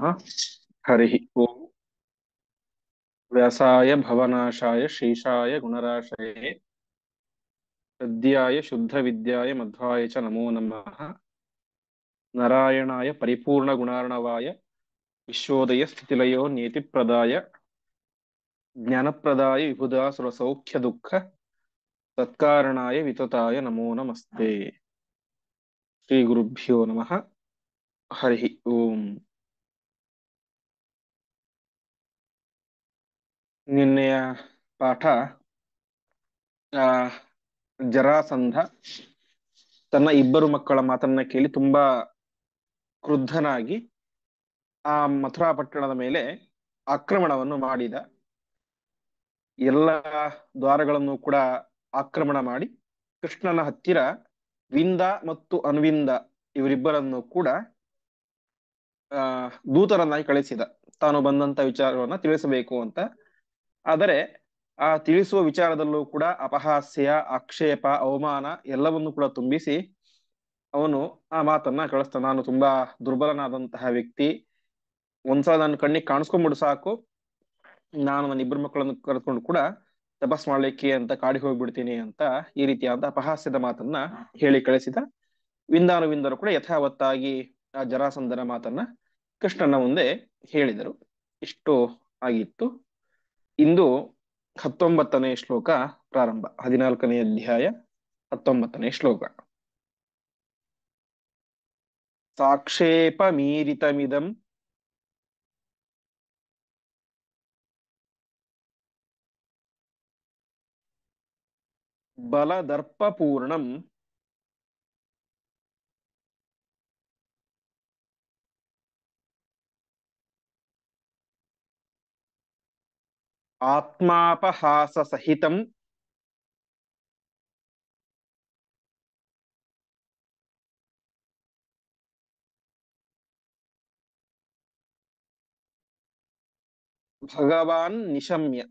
नमः। हरिः ओम्। व्यासाय भवनाशाय शेषाय गुणराशये हृद्याय शुद्धविद्याय मध्वाय च नमो नमः। नारायणाय परिपूर्णगुणार्णवाय विश्वोदयस्थितिलयो नियतिप्रदाय ज्ञानप्रदाय विबुधासुरसौख्यदुःख तत्कारणाय वितताय नमो नमस्ते। श्रीगुरुभ्यो नमः। हरिः ओम्। ನಿನ್ನೆಯ ಪಾಠ ಆ, ಜರಾಸಂಧ ತನ್ನ ಇಬ್ಬರು ಮಕ್ಕಳ ಮಾತನ್ನ ಕೇಳಿ ತುಂಬಾ ಕ್ರುದ್ಧನಾಗಿ ಆ ಮಥುರಾ ಪಟ್ಟಣದ ಮೇಲೆ ಆಕ್ರಮಣವನ್ನು ಮಾಡಿದ. ಎಲ್ಲ ದ್ವಾರಗಳನ್ನು ಕೂಡ ಆಕ್ರಮಣ ಮಾಡಿ ಕೃಷ್ಣನ ಹತ್ತಿರ ವಿಂದ ಮತ್ತು ಅನ್ವಿಂದ ಇವರಿಬ್ಬರನ್ನು ಕೂಡ ದೂತರನ್ನಾಗಿ ಕಳಿಸಿದ, ತಾನು ಬಂದಂತ ವಿಚಾರವನ್ನ ತಿಳಿಸಬೇಕು ಅಂತ. ಆದರೆ ಆ ತಿಳಿಸುವ ವಿಚಾರದಲ್ಲೂ ಕೂಡ ಅಪಹಾಸ್ಯ, ಆಕ್ಷೇಪ, ಅವಮಾನ ಎಲ್ಲವನ್ನು ಕೂಡ ತುಂಬಿಸಿ ಅವನು ಆ ಮಾತನ್ನ ಕಳಿಸ್ತಾನೆ. ನಾನು ತುಂಬಾ ದುರ್ಬಲನಾದಂತಹ ವ್ಯಕ್ತಿ, ಒಂದ್ಸಲ ನನ್ನ ಕಣ್ಣಿಗೆ ಕಾಣಿಸ್ಕೊಂಡ್ಬಿಡು ಸಾಕು, ನಾನು ನನ್ನ ಇಬ್ಬರು ಮಕ್ಕಳನ್ನು ಕರೆದುಕೊಂಡು ಕೂಡ ತಪಸ್ ಮಾಡ್ಲಿಕ್ಕೆ ಅಂತ ಕಾಡಿಗೆ ಹೋಗ್ಬಿಡ್ತೀನಿ ಅಂತ ಈ ರೀತಿಯಾದ ಅಪಹಾಸ್ಯದ ಮಾತನ್ನ ಹೇಳಿ ಕಳಿಸಿದ. ವಿಂದಾನುವಿಂದರು ಕೂಡ ಯಥಾವತ್ತಾಗಿ ಆ ಜರಾಸಂಧನ ಮಾತನ್ನ ಕೃಷ್ಣನ ಮುಂದೆ ಹೇಳಿದರು. ಇಷ್ಟು ಆಗಿತ್ತು. ಇಂದು 19ನೇ ಶ್ಲೋಕ ಪ್ರಾರಂಭ. 14ನೇ ಅಧ್ಯಾಯ 19ನೇ ಶ್ಲೋಕ. ಸಾಕ್ಷೇಪ ಮೀರಿತಮಿದಂ ಬಲದರ್ಪಪೂರ್ಣಂ ಆತ್ಮಾಪಹಾಸ ಸಹಿತಂ ಭಗವಾನ್ ನಿಶಮ್ಯ.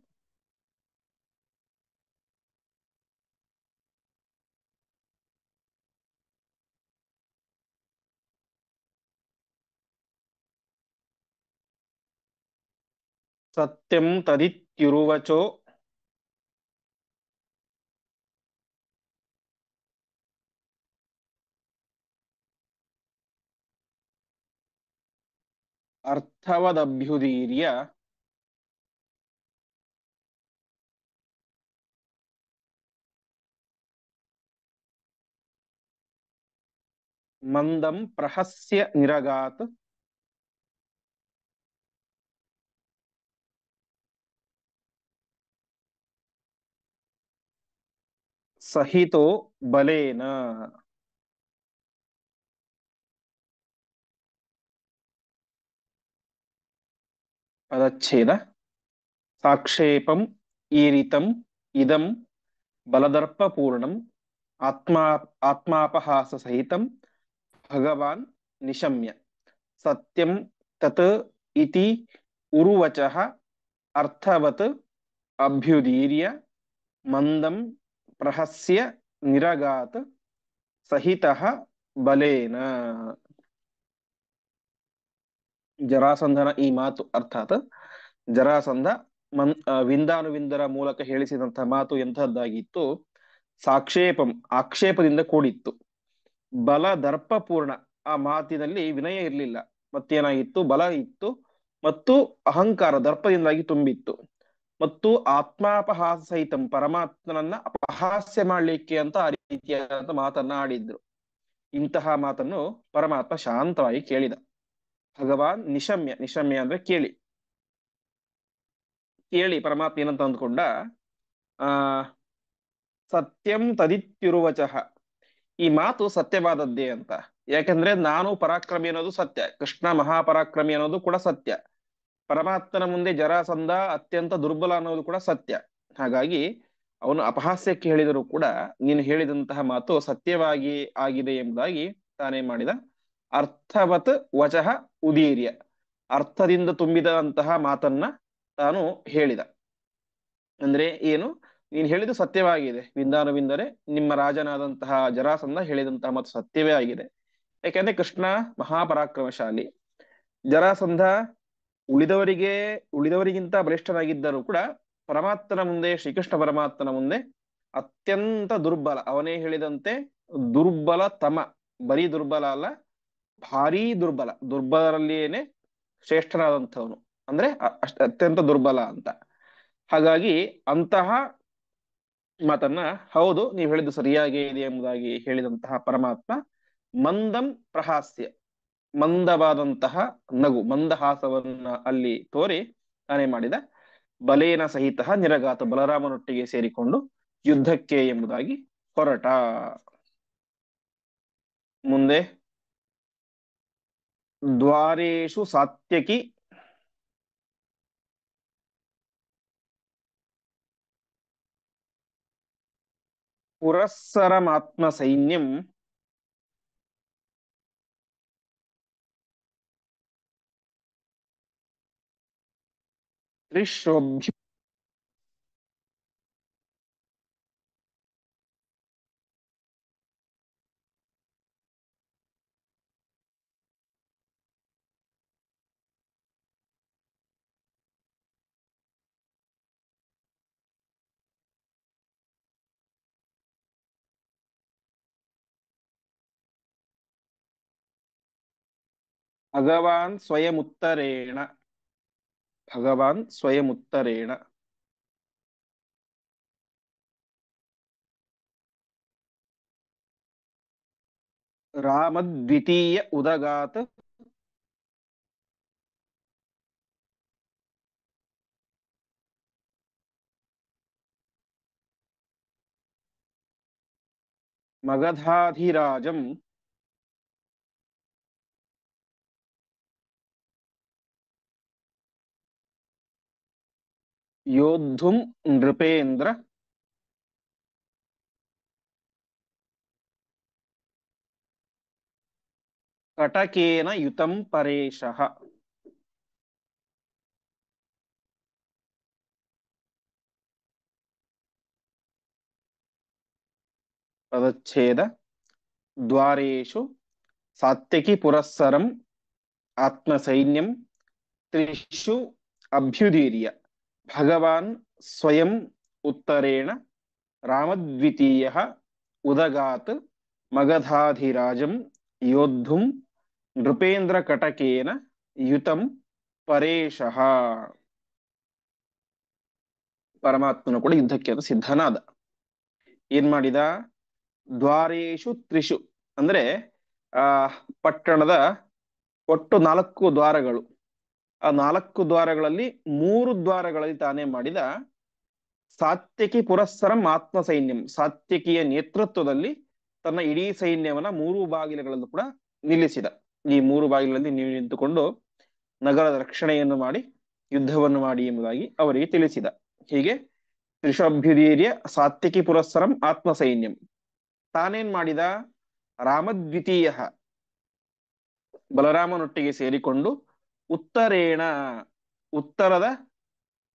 ಸತ್ಯಂ ತದಿತ್ಯುರುವಚೋ ಅರ್ಥವದಭ್ಯುದೀರ್ಯ ಮಂದಂ ಪ್ರಹಸ್ಯ ನಿರಗಾತ್ ಸಹಿತೋ ಬಲೇನ. ಪದಚ್ಛೇದ. ಸಾಕ್ಷೇಪಂ ಈರಿತಂ ಇದಂ ಬಲದರ್ಪಪೂರ್ಣಂ ಆತ್ಮಾ ಆತ್ಮಾಪಹಾಸ ಸಹಿತಂ ಭಗವಾನ್ ನಿಶಮ್ಯ. ಸತ್ಯಂ ತತ್ ಇತಿ ಉರುವಚಃ ಅರ್ಥವತ್ ಅಭ್ಯುದೀರ್ಯ ಮಂದಂ ಪ್ರಹಸ್ಯ ನಿರಗಾತ್ ಸಹಿತಃ ಬಲೇನ. ಜರಾಸಂಧನ ಈ ಮಾತು, ಅರ್ಥಾತ್ ಜರಾಸಂಧ ವಿಂದಾನುವಿಂದರ ಮೂಲಕ ಹೇಳಿಸಿದಂತಹ ಮಾತು ಎಂಥದ್ದಾಗಿತ್ತು? ಸಾಕ್ಷೇಪಂ, ಆಕ್ಷೇಪದಿಂದ ಕೂಡಿತ್ತು. ಬಲ ದರ್ಪಪೂರ್ಣ, ಆ ಮಾತಿನಲ್ಲಿ ವಿನಯ ಇರಲಿಲ್ಲ. ಮತ್ತೇನಾಗಿತ್ತು? ಬಲ ಇತ್ತು ಮತ್ತು ಅಹಂಕಾರ ದರ್ಪದಿಂದಾಗಿ ತುಂಬಿತ್ತು. ಮತ್ತು ಆತ್ಮಾಪಹಾಸ ಸಹಿತಂ, ಪರಮಾತ್ಮನನ್ನ ಅಪಹಾಸ್ಯ ಮಾಡ್ಲಿಕ್ಕೆ ಅಂತ ಆ ರೀತಿಯಾದ ಮಾತನ್ನ ಆಡಿದ್ರು. ಇಂತಹ ಮಾತನ್ನು ಪರಮಾತ್ಮ ಶಾಂತವಾಗಿ ಕೇಳಿದ. ಭಗವಾನ್ ನಿಶಮ್ಯ, ನಿಶಮ್ಯ ಅಂದ್ರೆ ಕೇಳಿ. ಕೇಳಿ ಪರಮಾತ್ಮ ಏನಂತ ಅಂದ್ಕೊಂಡ, ಆ ಸತ್ಯಂ ತದಿತ್ಯುರುವಚಃ, ಈ ಮಾತು ಸತ್ಯವಾದದ್ದೇ ಅಂತ. ಯಾಕಂದ್ರೆ ನಾನು ಪರಾಕ್ರಮಿ ಅನ್ನೋದು ಸತ್ಯ, ಕೃಷ್ಣ ಮಹಾಪರಾಕ್ರಮಿ ಅನ್ನೋದು ಕೂಡ ಸತ್ಯ, ಪರಮಾತ್ಮನ ಮುಂದೆ ಜರಾಸಂಧ ಅತ್ಯಂತ ದುರ್ಬಲ ಅನ್ನೋದು ಕೂಡ ಸತ್ಯ. ಹಾಗಾಗಿ ಅವನು ಅಪಹಾಸ್ಯಕ್ಕೆ ಹೇಳಿದರೂ ಕೂಡ ನೀನು ಹೇಳಿದಂತಹ ಮಾತು ಸತ್ಯವಾಗಿ ಆಗಿದೆ ಎಂಬುದಾಗಿ ತಾನೇ ಮಾಡಿದ. ಅರ್ಥವತ್ ವಚಃ ಉದೀರ್ಯ, ಅರ್ಥದಿಂದ ತುಂಬಿದಂತಹ ಮಾತನ್ನ ತಾನು ಹೇಳಿದ. ಅಂದ್ರೆ ಏನು? ನೀನು ಹೇಳಿದ್ದು ಸತ್ಯವಾಗಿದೆ ವಿಂದಾನುವಿಂದರೆ, ನಿಮ್ಮ ರಾಜನಾದಂತಹ ಜರಾಸಂಧ ಹೇಳಿದಂತಹ ಮಾತು ಸತ್ಯವೇ ಆಗಿದೆ. ಯಾಕೆಂದ್ರೆ ಕೃಷ್ಣ ಮಹಾಪರಾಕ್ರಮಶಾಲಿ, ಜರಾಸಂಧ ಉಳಿದವರಿಗೆ ಉಳಿದವರಿಗಿಂತ ಬಲಿಷ್ಠನಾಗಿದ್ದರೂ ಕೂಡ ಪರಮಾತ್ಮನ ಮುಂದೆ, ಶ್ರೀಕೃಷ್ಣ ಪರಮಾತ್ಮನ ಮುಂದೆ ಅತ್ಯಂತ ದುರ್ಬಲ. ಅವನೇ ಹೇಳಿದಂತೆ ದುರ್ಬಲ ತಮ, ಬರೀ ದುರ್ಬಲ ಅಲ್ಲ, ಭಾರೀ ದುರ್ಬಲ, ದುರ್ಬಲರಲ್ಲಿಯೇನೆ ಶ್ರೇಷ್ಠನಾದಂಥವನು. ಅಂದ್ರೆ ಅತ್ಯಂತ ದುರ್ಬಲ ಅಂತ. ಹಾಗಾಗಿ ಅಂತಹ ಮಾತನ್ನ, ಹೌದು ನೀವು ಹೇಳಿದ್ದು ಸರಿಯಾಗಿ ಇದೆ ಎಂಬುದಾಗಿ ಹೇಳಿದಂತಹ ಪರಮಾತ್ಮ ಮಂದಂ ಪ್ರಹಾಸ್ಯ, ಮಂದವಾದಂತಹ ನಗು, ಮಂದಹಾಸವನ್ನ ಅಲ್ಲಿ ತೋರಿ ತಾನೇ ಮಾಡಿದ, ಬಲೇನ ಸಹಿತ ನಿರಗಾತ, ಬಲರಾಮನೊಟ್ಟಿಗೆ ಸೇರಿಕೊಂಡು ಯುದ್ಧಕ್ಕೆ ಎಂಬುದಾಗಿ ಹೊರಟ. ಮುಂದೆ ದ್ವಾರೇಶು ಸಾತ್ಯಕಿ ಪುರಸ್ಸರಮಾತ್ಮ ಸೈನ್ಯಂ ತ್ರಿಶೋಭ್ಯ ಭಗವಾನ್ ಸ್ವಯಂ ಉತ್ತರೇಣ, ಭಗವಾನ್ ಸ್ವಯಂ ಉತ್ತರೇಣ ರಾಮದ್ವಿತೀಯ ಉದಗಾತ್ ಮಗಧಾಧಿರಾಜಂ ಯೋದ್ಧುಂ ನೃಪೇಂದ್ರ ಕಟಕೇನ ಯುತಂ ಪರೇಶಃ. ಪದಚ್ಛೇದ ದ್ವಾರೇಶು ಸಾತ್ಯಕಿ ಪುರಸ್ಸರಂ ಆತ್ಮಸೈನ್ಯಂ ತ್ರಿಷು ಅಭ್ಯುದೀರ್ಯ ಭಗವಾನ್ ಸ್ವಯಂ ಉತ್ತರೇಣ ರಾಮದ್ವಿತೀಯ ಉದಗಾತ್ ಮಗಧಾಧಿರಾಜಂ ಯೋದ್ಧುಂ ನೃಪೇಂದ್ರ ಕಟಕೇನ ಯುತಂ ಪರೇಶಃ. ಪರಮಾತ್ಮನು ಕೂಡ ಯುದ್ಧಕ್ಕೆ ಅಂತ ಸಿದ್ಧನಾದ. ಏನ್ ಮಾಡಿದ? ದ್ವಾರೇಶು ತ್ರಿಷು ಅಂದ್ರೆ ಆ ಪಟ್ಟಣದ ಒಟ್ಟು 4 ದ್ವಾರಗಳು. ಆ 4 ದ್ವಾರಗಳಲ್ಲಿ 3 ದ್ವಾರಗಳಲ್ಲಿ ತಾನೇ ಮಾಡಿದ ಸಾತ್ಯಕಿ ಪುರಸ್ಸರಂ ಆತ್ಮ ಸೈನ್ಯಂ, ಸಾತ್ಯಕಿಯ ನೇತೃತ್ವದಲ್ಲಿ ತನ್ನ ಇಡೀ ಸೈನ್ಯವನ್ನ 3 ಬಾಗಿಲುಗಳಲ್ಲೂ ಕೂಡ ನಿಲ್ಲಿಸಿದ. ಈ 3 ಬಾಗಿಲಲ್ಲಿ ನೀವು ನಿಂತುಕೊಂಡು ನಗರದ ರಕ್ಷಣೆಯನ್ನು ಮಾಡಿ ಯುದ್ಧವನ್ನು ಮಾಡಿ ಎಂಬುದಾಗಿ ಅವರಿಗೆ ತಿಳಿಸಿದ. ಹೀಗೆ ತ್ರಿಶೋಭ್ಯುದೀರ್ಯ ಸಾತ್ಯಕಿ ಪುರಸ್ಸರಂ ಆತ್ಮ ಸೈನ್ಯಂ. ತಾನೇನ್ ಮಾಡಿದ? ರಾಮದ್ವಿತೀಯ, ಬಲರಾಮನೊಟ್ಟಿಗೆ ಸೇರಿಕೊಂಡು ಉತ್ತರೇಣ, ಉತ್ತರದ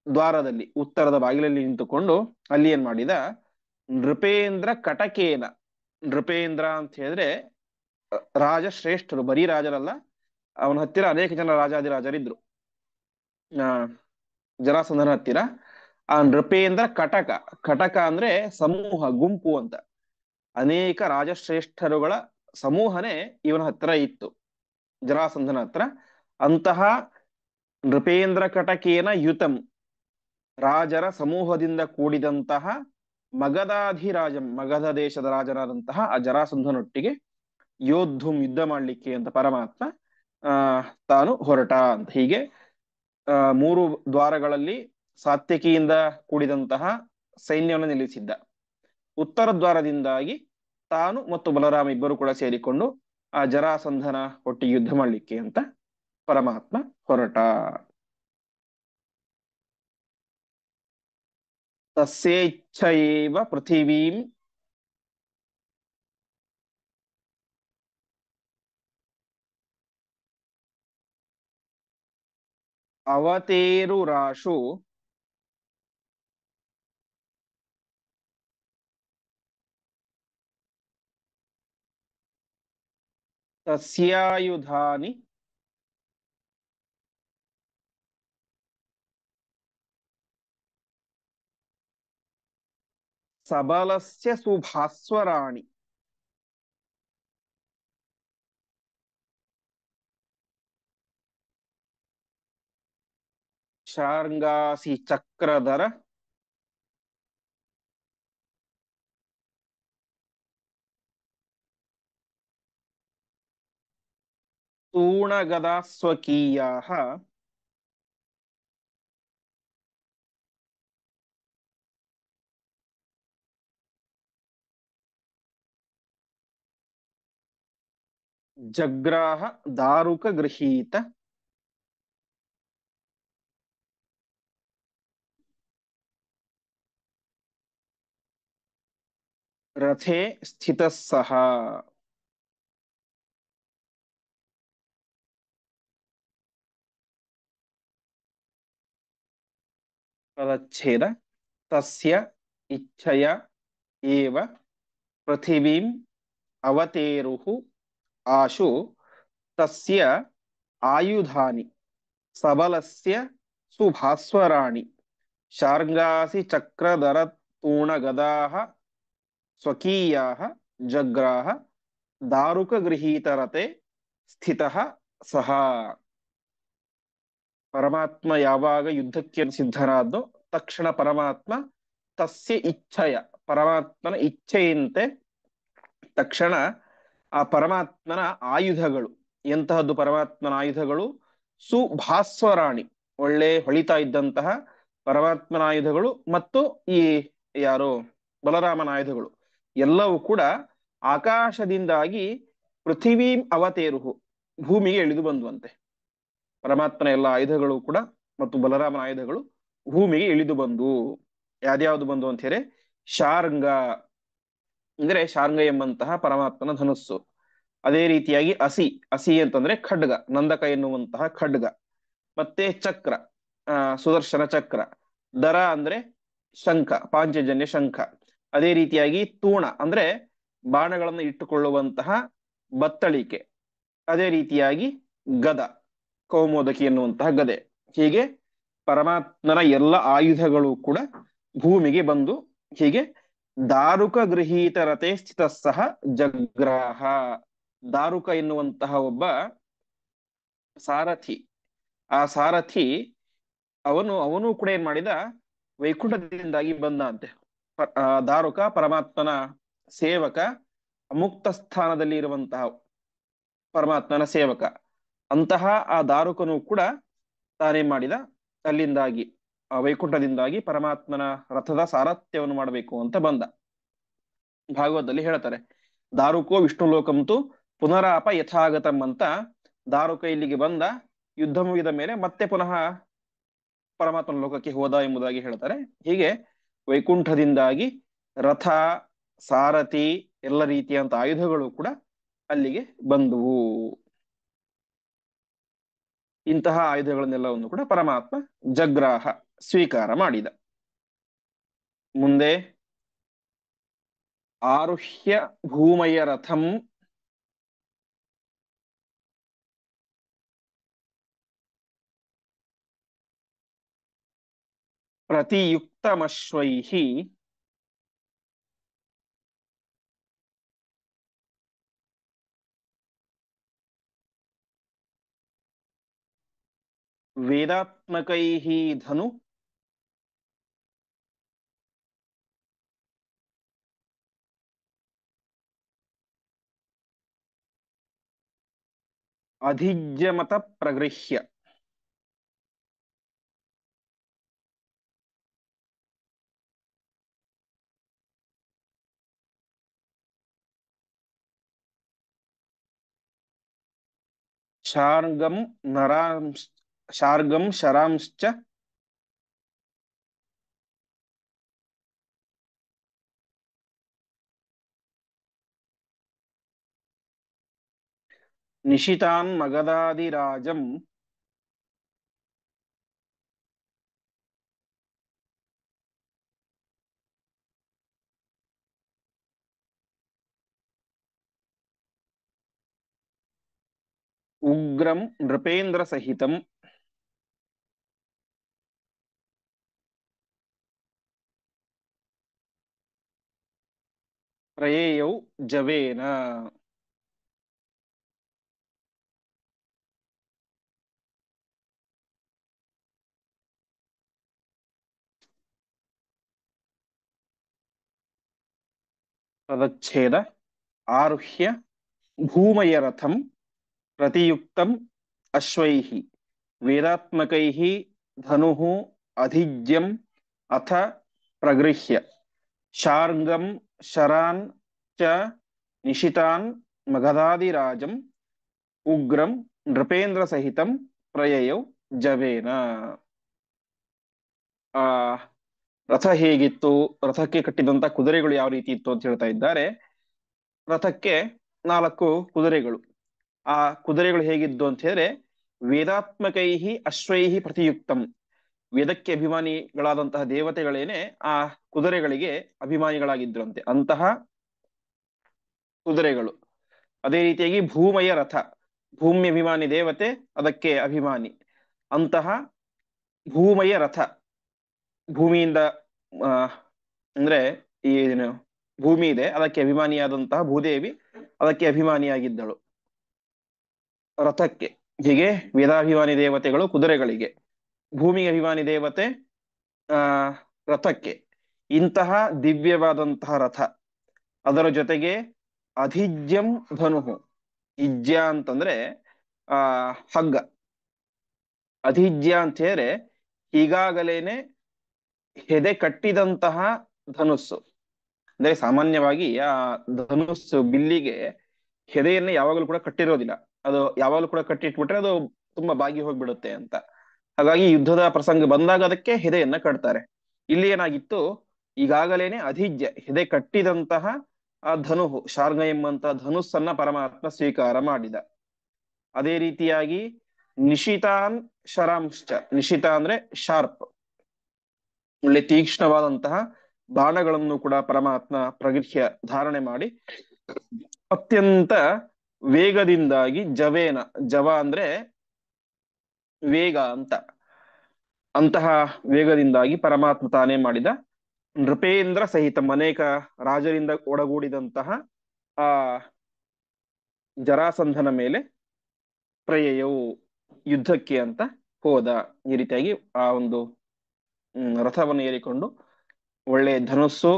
ದ್ವಾರದಲ್ಲಿ, ಉತ್ತರದ ಬಾಗಿಲಲ್ಲಿ ನಿಂತುಕೊಂಡು ಅಲ್ಲಿ ಏನ್ ಮಾಡಿದ? ನೃಪೇಂದ್ರ ಕಟಕೇನ, ನೃಪೇಂದ್ರ ಅಂತ ಹೇಳಿದ್ರೆ ರಾಜ ಶ್ರೇಷ್ಠರು, ಬರೀ ರಾಜರಲ್ಲ, ಅವನ ಹತ್ತಿರ ಅನೇಕ ಜನ ರಾಜಾದಿರಾಜರಿದ್ರು. ಆ ಜರಾಸಂಧನ ಹತ್ತಿರ ಆ ನೃಪೇಂದ್ರ ಕಟಕ, ಕಟಕ ಅಂದ್ರೆ ಸಮೂಹ, ಗುಂಪು ಅಂತ. ಅನೇಕ ರಾಜಶ್ರೇಷ್ಠರುಗಳ ಸಮೂಹನೇ ಇವನ ಹತ್ರ ಇತ್ತು, ಜರಾಸಂಧನ ಹತ್ರ. ಅಂತಹ ನೃಪೇಂದ್ರ ಕಟಕೇನ ಯುತಂ, ರಾಜರ ಸಮೂಹದಿಂದ ಕೂಡಿದಂತಹ ಮಗಧಾಧಿರಾಜಂ, ಮಗಧ ದೇಶದ ರಾಜನಾದಂತಹ ಆ ಜರಾಸಂಧನೊಟ್ಟಿಗೆ ಯೋದ್ಧುಂ, ಯುದ್ಧ ಮಾಡ್ಲಿಕ್ಕೆ ಅಂತ ಪರಮಾತ್ಮ ತಾನು ಹೊರಟ ಅಂತ. ಹೀಗೆ 3 ದ್ವಾರಗಳಲ್ಲಿ ಸಾತ್ಯಕಿಯಿಂದ ಕೂಡಿದಂತಹ ಸೈನ್ಯವನ್ನು ನಿಲ್ಲಿಸಿದ್ದ. ಉತ್ತರ ದ್ವಾರದಿಂದಾಗಿ ತಾನು ಮತ್ತು ಬಲರಾಮ ಇಬ್ಬರು ಕೂಡ ಸೇರಿಕೊಂಡು ಆ ಜರಾಸಂಧನ ಒಟ್ಟಿಗೆ ಯುದ್ಧ ಮಾಡ್ಲಿಕ್ಕೆ ಅಂತ ಪರಮಾತ್ಮ ಹೊರಟ. ತಸ್ಯೇಚ್ಛಯೇವ ಪೃಥಿವೀಂ ಅವತೇರುರಾಶು ತಸ್ಯಾಯುಧಾನಿ सबलस्य सुभास्वराणि शार्ङ्गासि चक्रधर तूणगदा स्वकीयाः जग्राह दारुक गृहीत रथे स्थितः सः पदच्छेद तस्य इच्छया एव पृथिवीम् अवतेरुः आशु तस्य आयुधानि सबलस्य सुभास्वराणि शार्ङ्गासि चक्रधरतूणगदाः स्वकीयाः जग्राह दारुकगृहीतरते ಸ್ಥಿತಃ ಸಹ. ಪರಮಾತ್ಮ ಯಾವಾಗ ಯುದ್ಧಕ್ಕೆ ಸಿದ್ಧನಾದೋ ತಕ್ಷಣ ಪರಮಾತ್ಮ ತಸ್ಯ ಇಚ್ಛಯ ಪರಮಾತ್ಮನ ಇಚ್ಛೆಯಂತೆ ತಕ್ಷಣ ಆ ಪರಮಾತ್ಮನ ಆಯುಧಗಳು, ಎಂತಹದ್ದು ಪರಮಾತ್ಮನ ಆಯುಧಗಳು? ಸುಭಾಸ್ವರಾಣಿ, ಒಳ್ಳೆ ಹೊಳಿತಾ ಇದ್ದಂತಹ ಪರಮಾತ್ಮನ ಆಯುಧಗಳು ಮತ್ತು ಈ ಯಾರೋ ಬಲರಾಮನ ಆಯುಧಗಳು ಎಲ್ಲವೂ ಕೂಡ ಆಕಾಶದಿಂದಾಗಿ ಪೃಥಿವೀ ಅವತೇರುಹು, ಭೂಮಿಗೆ ಇಳಿದು ಬಂದುವಂತೆ. ಪರಮಾತ್ಮನ ಎಲ್ಲ ಆಯುಧಗಳು ಕೂಡ ಮತ್ತು ಬಲರಾಮನ ಆಯುಧಗಳು ಭೂಮಿಗೆ ಇಳಿದು ಬಂದು, ಯಾವ್ದ್ಯಾವ್ದು ಬಂದು ಅಂತ ಹೇಳಿ, ಶಾರ್ಂಗ ಅಂದ್ರೆ ಶಾರ್ಂಗ ಎಂಬಂತಹ ಪರಮಾತ್ಮನ ಧನುಸ್ಸು, ಅದೇ ರೀತಿಯಾಗಿ ಅಸಿ, ಅಸಿ ಅಂತಂದ್ರೆ ಖಡ್ಗ, ನಂದಕ ಎನ್ನುವಂತಹ ಖಡ್ಗ, ಮತ್ತೆ ಚಕ್ರ, ಸುದರ್ಶನ ಚಕ್ರ, ದರ ಅಂದ್ರೆ ಶಂಖ, ಪಾಂಚಜನ್ಯ ಶಂಖ, ಅದೇ ರೀತಿಯಾಗಿ ತೂಣ ಅಂದ್ರೆ ಬಾಣಗಳನ್ನು ಇಟ್ಟುಕೊಳ್ಳುವಂತಹ ಬತ್ತಳಿಕೆ, ಅದೇ ರೀತಿಯಾಗಿ ಗದ, ಕೌಮೋದಕಿ ಎನ್ನುವಂತಹ ಗದೆ. ಹೀಗೆ ಪರಮಾತ್ಮನ ಎಲ್ಲ ಆಯುಧಗಳು ಕೂಡ ಭೂಮಿಗೆ ಬಂದು, ಹೀಗೆ ದಾರುಕ ಗೃಹೀತ ರಥೆ ಸ್ಥಿತ ಸಹ ಜಗ್ರಾಹ, ದಾರುಕ ಎನ್ನುವಂತಹ ಒಬ್ಬ ಸಾರಥಿ, ಆ ಸಾರಥಿ ಅವನು ಕೂಡ ಏನ್ ಮಾಡಿದ, ವೈಕುಂಠದಿಂದಾಗಿ ಬಂದ ಅಂತೆ. ದಾರುಕ ಪರಮಾತ್ಮನ ಸೇವಕ, ಮುಕ್ತ ಸ್ಥಾನದಲ್ಲಿ ಇರುವಂತಹ ಪರಮಾತ್ಮನ ಸೇವಕ. ಅಂತಹ ಆ ದಾರುಕನು ಕೂಡ ತಾನೇನ್ ಮಾಡಿದ, ಅಲ್ಲಿಂದಾಗಿ ಆ ವೈಕುಂಠದಿಂದಾಗಿ ಪರಮಾತ್ಮನ ರಥದ ಸಾರಥ್ಯವನ್ನು ಮಾಡಬೇಕು ಅಂತ ಬಂದ. ಭಾಗವತದಲ್ಲಿ ಹೇಳ್ತಾರೆ, ದಾರುಕೋ ವಿಷ್ಣು ಲೋಕಂತು ಪುನರಾಪ ಯಥಾಗತಂ ಅಂತ. ದಾರುಕ ಇಲ್ಲಿಗೆ ಬಂದ, ಯುದ್ಧ ಮುಗಿದ ಮೇಲೆ ಮತ್ತೆ ಪುನಃ ಪರಮಾತ್ಮನ ಲೋಕಕ್ಕೆ ಹೋದ ಎಂಬುದಾಗಿ ಹೇಳ್ತಾರೆ. ಹೀಗೆ ವೈಕುಂಠದಿಂದಾಗಿ ರಥ, ಸಾರಥಿ, ಎಲ್ಲ ರೀತಿಯಂತ ಆಯುಧಗಳು ಕೂಡ ಅಲ್ಲಿಗೆ ಬಂದುವು. ಇಂತಹ ಆಯುಧಗಳನ್ನೆಲ್ಲವನ್ನು ಕೂಡ ಪರಮಾತ್ಮ ಜಗ್ರಾಹ, ಸ್ವೀಕಾರ ಮಾಡಿದ. ಮುಂದೆ ಆರುಹ್ಯ ಭೂಮಯ ರಥಂ ಪ್ರತಿಯುಕ್ತಮಶ್ವೈಃ ವೇದಾತ್ಮಕೈಃ ಧನು ಅಧಿಜ್ಯಮತ ಪ್ರಗೃಹ್ಯ. ಶಾರ್ಗಂ ನರಾಂಶ್ ಶಾರ್ಗಂ ಶರಾಂಶ್ಚ ನಿಶಿತಾನ್ ಮಗದಾದಿರಾಜಂ ಉಗ್ರಂ ನೃಪೇಂದ್ರ ಸಹಿತಂ ಪ್ರಯೇಯೌ ಜವೇನ. ಪದಚ್ಛೇದ. ಆರುಹ್ಯ ಭೂಮಯ ರಥಂ प्रतियुक्तम् अश्वैः वेदात्मकैः धनुः अधिज्यम् अथ प्रगृह्य शार्ङ्गं शरान् च निशितान् मगधादिराजम् उग्रं नृपेन्द्रसहितं प्रययौ जवेन. ಆ ರಥ ಹೇಗಿತ್ತು, ರಥಕ್ಕೆ ಕಟ್ಟಿದಂತ ಕುದುರೆಗಳು ಯಾವ ರೀತಿ ಇತ್ತು ಅಂತ ಹೇಳ್ತಾ ಇದ್ದಾರೆ. ರಥಕ್ಕೆ 4 ಕುದುರೆಗಳು. ಆ ಕುದುರೆಗಳು ಹೇಗಿದ್ದು ಅಂತ ಹೇಳಿದ್ರೆ, ವೇದಾತ್ಮಕೈಹಿ ಅಶ್ವೈಹಿ ಪ್ರತಿಯುಕ್ತಂ, ವೇದಕ್ಕೆ ಅಭಿಮಾನಿಗಳಾದಂತಹ ದೇವತೆಗಳೇನೆ ಆ ಕುದುರೆಗಳಿಗೆ ಅಭಿಮಾನಿಗಳಾಗಿದ್ರಂತೆ, ಅಂತಹ ಕುದುರೆಗಳು. ಅದೇ ರೀತಿಯಾಗಿ ಭೂಮಯ ರಥ, ಭೂಮಿ ಅಭಿಮಾನಿ ದೇವತೆ, ಅದಕ್ಕೆ ಅಭಿಮಾನಿ. ಅಂತಹ ಭೂಮಯ ರಥ, ಭೂಮಿಯಿಂದ ಅಂದ್ರೆ ಈ ಭೂಮಿ ಇದೆ, ಅದಕ್ಕೆ ಅಭಿಮಾನಿಯಾದಂತಹ ಭೂದೇವಿ ಅದಕ್ಕೆ ಅಭಿಮಾನಿಯಾಗಿದ್ದಳು ರಥಕ್ಕೆ. ಹೀಗೆ ವೇದಾಭಿಮಾನಿ ದೇವತೆಗಳು ಕುದುರೆಗಳಿಗೆ, ಭೂಮಿ ಅಭಿಮಾನಿ ದೇವತೆ ಆ ರಥಕ್ಕೆ. ಇಂತಹ ದಿವ್ಯವಾದಂತಹ ರಥ, ಅದರ ಜೊತೆಗೆ ಅಧಿಜ್ಯಂ ಧನುಹು, ಇಜ್ಯ ಅಂತಂದ್ರೆ ಹಗ್ಗ. ಅಧಿಜ್ಯ ಅಂತ ಹೇಳಿದ್ರೆ ಈಗಾಗಲೇನೆ ಹೆದೆ ಕಟ್ಟಿದಂತಹ ಧನುಸ್ಸು. ಅಂದ್ರೆ ಸಾಮಾನ್ಯವಾಗಿ ಆ ಧನುಸ್ಸು ಬಿಲ್ಲಿಗೆ ಹೆದೆಯನ್ನು ಯಾವಾಗಲೂ ಕೂಡ ಕಟ್ಟಿರೋದಿಲ್ಲ, ಅದು ಯಾವಾಗಲೂ ಕೂಡ ಕಟ್ಟಿಟ್ಬಿಟ್ರೆ ಅದು ತುಂಬಾ ಬಾಗಿ ಹೋಗ್ಬಿಡುತ್ತೆ ಅಂತ. ಹಾಗಾಗಿ ಯುದ್ಧದ ಪ್ರಸಂಗ ಬಂದಾಗ ಅದಕ್ಕೆ ಹೆದೆಯನ್ನ ಕಟ್ತಾರೆ. ಇಲ್ಲಿ ಏನಾಗಿತ್ತು, ಈಗಾಗಲೇನೆ ಅಧಿಜ್ಯ ಹೆದೆ ಕಟ್ಟಿದಂತಹ ಆ ಧನುಹು, ಶಾರ್ಗ ಎಂಬಂತಹ ಧನುಸ್ಸನ್ನ ಪರಮಾತ್ಮ ಸ್ವೀಕಾರ ಮಾಡಿದ. ಅದೇ ರೀತಿಯಾಗಿ ನಿಶಿತಾನ್ ಶರಾಂಶ್ಚ, ನಿಶಿತ ಅಂದ್ರೆ ಶಾರ್ಪ್, ಒಳ್ಳೆ ತೀಕ್ಷ್ಣವಾದಂತಹ ಬಾಣಗಳನ್ನು ಕೂಡ ಪರಮಾತ್ಮ ಪ್ರಗೃಹ್ಯ ಧಾರಣೆ ಮಾಡಿ ಅತ್ಯಂತ ವೇಗದಿಂದಾಗಿ ಜವೇನ, ಜವ ಅಂದ್ರೆ ವೇಗ ಅಂತ, ಅಂತಹ ವೇಗದಿಂದಾಗಿ ಪರಮಾತ್ಮ ತಾನೇ ಮಾಡಿದ. ನೃಪೇಂದ್ರ ಸಹಿತ, ಅನೇಕ ರಾಜರಿಂದ ಒಡಗೂಡಿದಂತಹ ಆ ಜರಾಸಂಧನ ಮೇಲೆ ಪ್ರಯಯವು ಯುದ್ಧಕ್ಕೆ ಅಂತ ಹೋದ. ಈ ರೀತಿಯಾಗಿ ಆ ಒಂದು ರಥವನ್ನು ಏರಿಕೊಂಡು ಒಳ್ಳೆ ಧನುಸ್ಸು,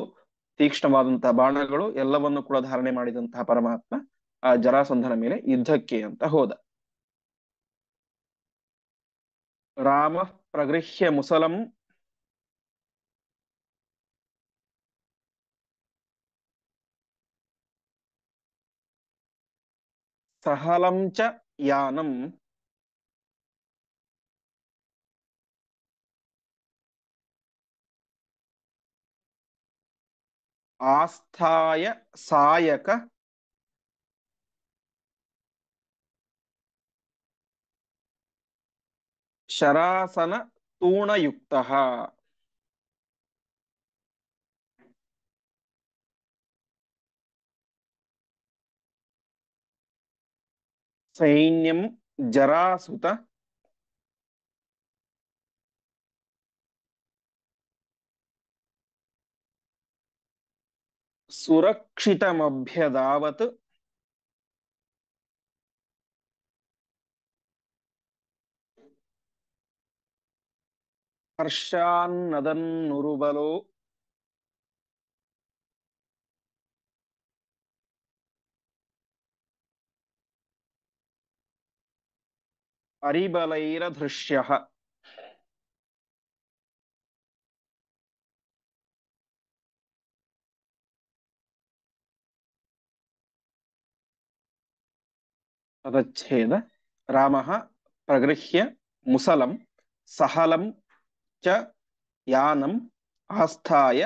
ತೀಕ್ಷ್ಣವಾದಂತಹ ಬಾಣಗಳು ಎಲ್ಲವನ್ನು ಕೂಡ ಧಾರಣೆ ಮಾಡಿದಂತಹ ಪರಮಾತ್ಮ ಆ ಜರಾಸಂಧನ ಮೇಲೆ ಯುದ್ಧಕ್ಕೆ ಅಂತ ಹೋದ. ರಾಮ ಪ್ರಗೃಹ್ಯ ಮುಸಲಂ ಸಹಲಂ ಚ ಯಾನಂ ಆಸ್ಥಾಯ ಸಾಯಕ ಶರಾಸನ ತೂಣಯುಕ್ತ. ಸೈನ್ಯಂ ಜರಾಸುತ ಸುರಕ್ಷಿತಮಭ್ಯದಾವತ್ ಹರ್ಷಾನ್ನದನ್ನುರುಬಲೋ ಅರಿಬಲೈರಧೃಷ್ಯ. ಪದಚ್ಛೇದ. ರಾಮಃ ಪ್ರಗೃಹ್ಯ ಮುಸಲಂ ಸಹಲಂ ಚ ಯಾನಂ ಆಸ್ಥಾಯ